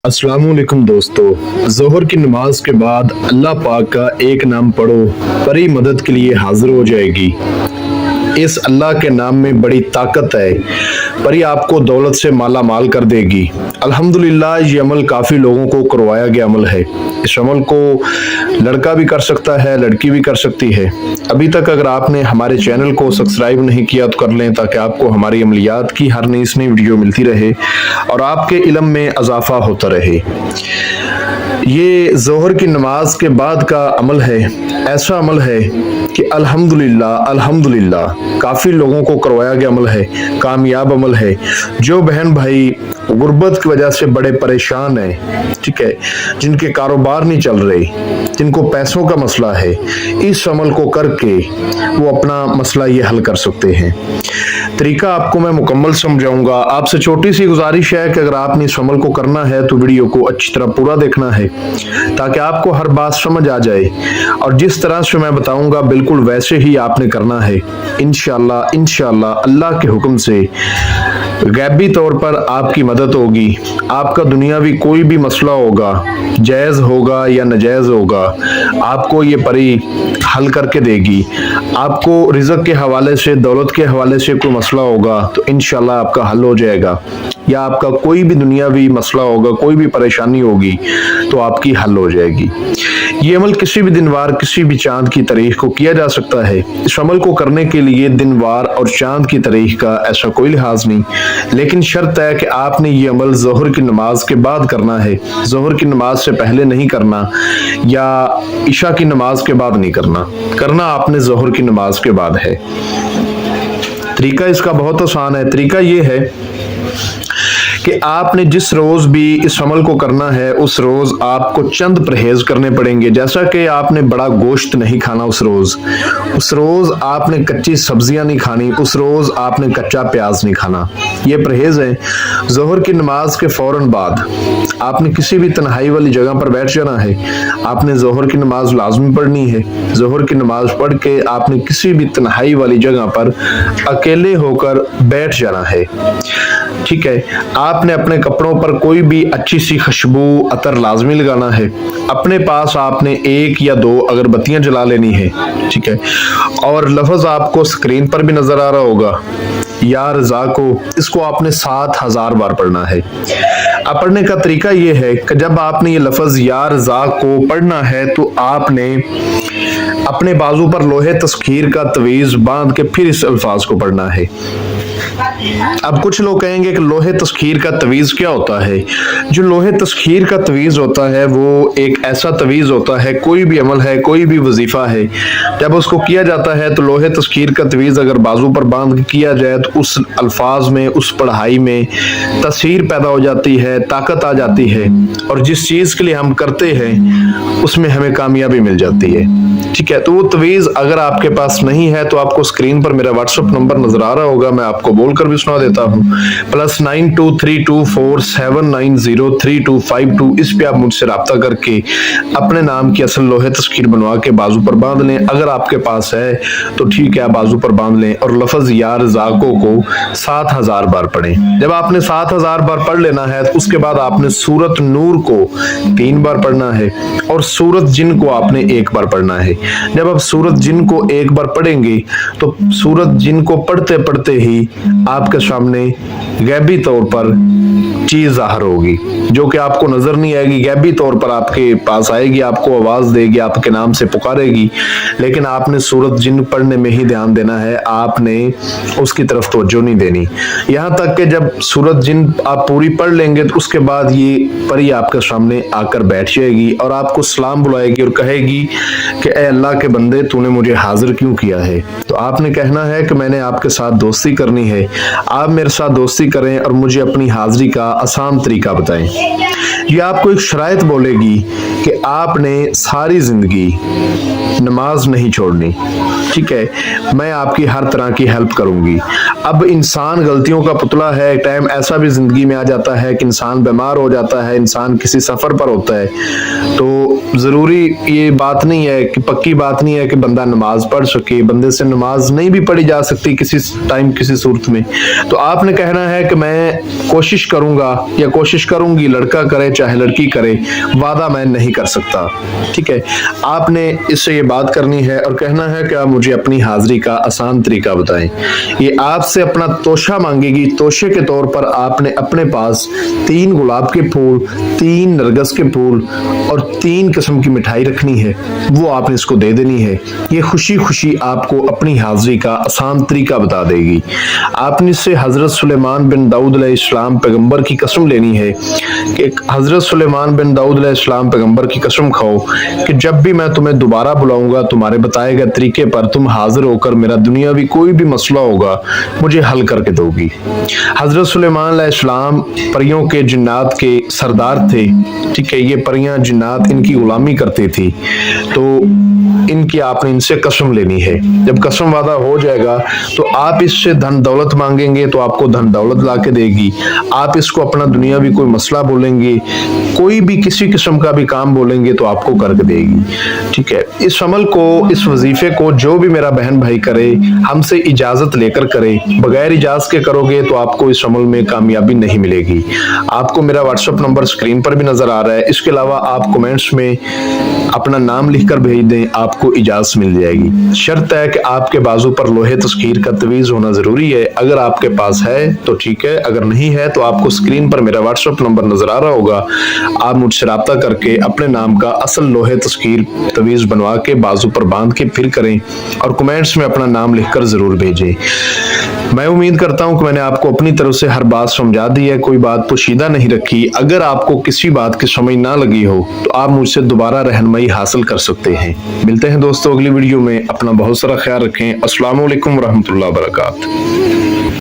अस्सलाम वालेकुम दोस्तों, ज़ोहर की नमाज के बाद अल्लाह पाक का एक नाम पढ़ो, परी मदद के लिए हाजिर हो जाएगी। इस अल्लाह के नाम में बड़ी ताकत है, परी आपको दौलत से माला माल कर देगी। अल्हम्दुलिल्लाह ये अमल काफ़ी लोगों को करवाया गया अमल है। इस अमल को लड़का भी कर सकता है, लड़की भी कर सकती है। अभी तक अगर आपने हमारे चैनल को सब्सक्राइब नहीं किया तो कर लें, ताकि आपको हमारी अमलियात की हर नई से नई वीडियो मिलती रहे और आपके इल्म में इजाफा होता रहे। ये ज़ोहर की नमाज के बाद का अमल है, ऐसा अमल है कि अल्हम्दुलिल्लाह अल्हम्दुलिल्लाह काफ़ी लोगों को करवाया गया अमल है, कामयाब अमल है। जो बहन भाई गुर्बत की वजह से बड़े परेशान हैं, ठीक है, जिनके कारोबार नहीं चल रहे, जिनको पैसों का मसला है, इस अमल को करके वो अपना मसला ये हल कर सकते हैं। तरीका आपको मैं मुकम्मल समझाऊंगा। आपसे छोटी सी गुजारिश है कि अगर आपने इस अमल को करना है तो वीडियो को अच्छी तरह पूरा देखना है, ताकि आपको हर बात समझ आ जाए और जिस तरह से मैं बताऊंगा बिल्कुल वैसे ही आपने करना है। इंशाअल्लाह इंशाअल्लाह अल्लाह के हुक्म से गैबी तौर पर आपकी मदद होगी। आपका दुनियावी कोई भी मसला होगा, जायज़ होगा या नाजायज़ होगा, आपको ये परी हल करके देगी। आपको रिज़्क़ के हवाले से, दौलत के हवाले से कोई मसला होगा तो इंशाअल्लाह आपका हल हो जाएगा, या आपका कोई भी दुनियावी मसला होगा, कोई भी परेशानी होगी तो आपकी हल हो जाएगी। ये अमल किसी भी दिन वार, किसी भी चांद की तारीख को किया जा सकता है। इस अमल को करने के लिए दिन वार और चांद की तारीख का ऐसा कोई लिहाज नहीं, लेकिन शर्त है कि आपने ये अमल ज़ोहर की नमाज के बाद करना है। ज़ोहर की नमाज से पहले नहीं करना या इशा की नमाज के बाद नहीं करना आपने ज़ोहर की नमाज के बाद है। तरीका इसका बहुत आसान है। तरीका ये है कि आपने जिस रोज भी इस अमल को करना है उस रोज आपको चंद परहेज करने पड़ेंगे। जैसा कि आपने बड़ा गोश्त नहीं खाना उस रोज आपने कच्ची सब्जियां नहीं खानी, उस रोज आपने कच्चा प्याज नहीं खाना। ये परहेज है। ज़ोहर की नमाज के फौरन बाद आपने किसी भी तन्हाई वाली जगह पर बैठ जाना है। आपने ज़ोहर की नमाज लाजमी पढ़नी है। ज़ोहर की नमाज पढ़ के आपने किसी भी तन्हाई वाली जगह पर अकेले होकर बैठ जाना है, ठीक है। आपने अपने कपड़ों पर कोई भी अच्छी सी खुशबू अतर लाजमी लगाना है। अपने पास आपने एक या दो अगरबत्तियां जला लेनी है, ठीक है। और लफ्ज आपको स्क्रीन पर भी नजर आ रहा होगा, या रज़ा को, इसको आपने 7000 बार पढ़ना है। अब पढ़ने का तरीका ये है कि जब आपने ये लफ्ज या रज़ा को पढ़ना है तो आपने अपने बाजू पर लोहे तस्खीर का तवीज बांध के फिर इस अल्फाज को पढ़ना है। अब कुछ लोग कहेंगे कि लोहे तस्खीर का तवीज क्या होता है। जो लोहे तस्खीर का तवीज होता है वो एक ऐसा तवीज होता है, कोई भी अमल है, कोई भी वजीफा है, जब उसको किया जाता है तो लोहे तस्खीर का तवीज अगर बाजू पर बांध के किया जाए तो उस अल्फाज में, उस पढ़ाई में तस्वीर पैदा हो जाती है, ताकत आ जाती है, और जिस चीज के लिए हम करते हैं उसमें हमें कामयाबी मिल जाती है, ठीक है। तो वो तवीज अगर आपके पास नहीं है तो आपको स्क्रीन पर मेरा व्हाट्सएप नंबर नजर आ रहा होगा, मैं आपको बोलकर भी सुना देता हूँ। +923247903252। इस पे आप मुझसे रब्ता करके अपने नाम की असल लोहे तस्खीर बनवा के बाजू पर बांध लें। अगर आपके पास है तो ठीक है, बाजू पर बांध लें और लफ्ज या रज़ाको को 7000 बार पढ़ें। जब आपने 7000 बार पढ़ लेना है तो उसके बाद आपने सूरत नूर को 3 बार पढ़ना है और सूरत जिन को आपने 1 बार पढ़ना है। जब आप सूरत जिन को 1 बार पढ़ेंगे तो सूरत जिन को पढ़ते पढ़ते ही आपके सामने गैबी तौर पर चीज ज़ाहिर होगी, जो कि आपको नजर नहीं आएगी, गैबी तौर पर आपके पास आएगी, आपको आवाज देगी, आपके नाम से पुकारेगी, लेकिन आपने सूरत जिन पढ़ने में ही ध्यान देना है, आपने उसकी तरफ तवज्जो नहीं देनी। यहाँ तक कि जब सूरत जिन आप पूरी पढ़ लेंगे तो उसके बाद ये परी आपके सामने आकर बैठ जाएगी और आपको सलाम बुलाएगी और कहेगी कि ए अल्लाह के बंदे, तूने मुझे हाजिर क्यों किया है। तो आपने कहना है कि मैंने आपके साथ दोस्ती करनी है, आप मेरे साथ दोस्ती करें और मुझे अपनी हाजिरी का आसान तरीका बताएं। ये आपको एक शराइत बोलेगी कि आपने सारी जिंदगी नमाज नहीं छोड़नी, ठीक है, मैं आपकी हर तरह की हेल्प करूंगी। अब इंसान गलतियों का पुतला है, टाइम ऐसा भी जिंदगी में आ जाता है कि इंसान बीमार हो जाता है, इंसान किसी सफर पर होता है, तो जरूरी ये बात नहीं है कि पक्की बात नहीं है कि बंदा नमाज पढ़ सके, बंदे से नमाज नहीं भी पढ़ी जा सकती किसी टाइम किसी सूरत में। तो आपने कहना है कि मैं कोशिश करूंगा या कोशिश करूंगी, लड़का करे चाहे लड़की करे, वादा मैं नहीं कर सकता, ठीक है। आपने इससे ये बात करनी है और कहना है कि आप मुझे अपनी हाजिरी का आसान तरीका बताएं। ये आपसे अपना तोशा मांगेगी। तोशे के तौर पर आपने अपने पास 3 गुलाब के फूल, 3 नरगिस के फूल और 3 किस्म की मिठाई रखनी है, वो आपने इसको दे देनी है। ये खुशी खुशी आपको अपनी हाजिरी का आसान तरीका बता देगी। आपने इससे हजरत सुलेमान बिन दाऊद अलैहिस्सलाम पैगंबर की कसम लेनी है कि हजरत सुलेमान बिन दाऊद अलैहिस्सलाम पैगंबर की कसम खाओ कि जब भी मैं तुम्हें दोबारा बुलाऊंगा तुम्हारे बताए गए तरीके पर तुम हाजिर होकर मेरा दुनियावी कोई भी मसला होगा मुझे हल करके दोगी। हजरत सुलेमान अलैहिस्सलाम परियों के जिन्नात के सरदार थे, ठीक है। ये परियां जिन्नात इनकी गुलामी करती थी, तो इनकी आपने इनसे कसम लेनी है। जब कसम वादा हो जाएगा तो आप इससे धन दौलत मांगेंगे तो आपको धन दौलत ला के देगी। आप इसको अपना दुनियावी कोई मसला बोलेंगे, कोई भी किसी किस्म का भी काम बोलेंगे तो आपको करके देगी, ठीक है। इस अमल को, इस वजीफे को जो भी मेरा बहन भाई करे हमसे इजाजत लेकर करे, बगैर इजाजत के करोगे तो आपको इस अमल में कामयाबी नहीं मिलेगी। आपको मेरा व्हाट्सएप नंबर स्क्रीन पर भी नजर आ रहा है। इसके अलावा आप कमेंट्स में अपना नाम लिखकर भेज दें, आपको इजाजत मिल जाएगी। शर्त है कि आपके बाजू पर लोहे तस्कीर का तवीज होना जरूरी है। अगर आपके पास है तो ठीक है, अगर नहीं है तो आपको स्क्रीन पर मेरा व्हाट्सएप नंबर नजर आ रहा होगा। आप मुझसे राब्ता करके अपने नाम का असल लोहे तस्कीर तवीज बनवा के बाजू पर बांध के फिर करें और कमेंट्स में अपना नाम लिखकर जरूर भेजें। मैं उम्मीद करता हूं कि मैंने आपको अपनी तरफ से हर बात समझा दी है, कोई बात पोशीदा नहीं रखी। अगर आपको किसी बात की समझ ना लगी हो तो आप मुझसे दोबारा रहनुमाई हासिल कर सकते हैं। मिलते हैं दोस्तों अगली वीडियो में। अपना बहुत सारा ख्याल रखें। अस्सलाम वालेकुम रहमतुल्लाहि व बरकातहू।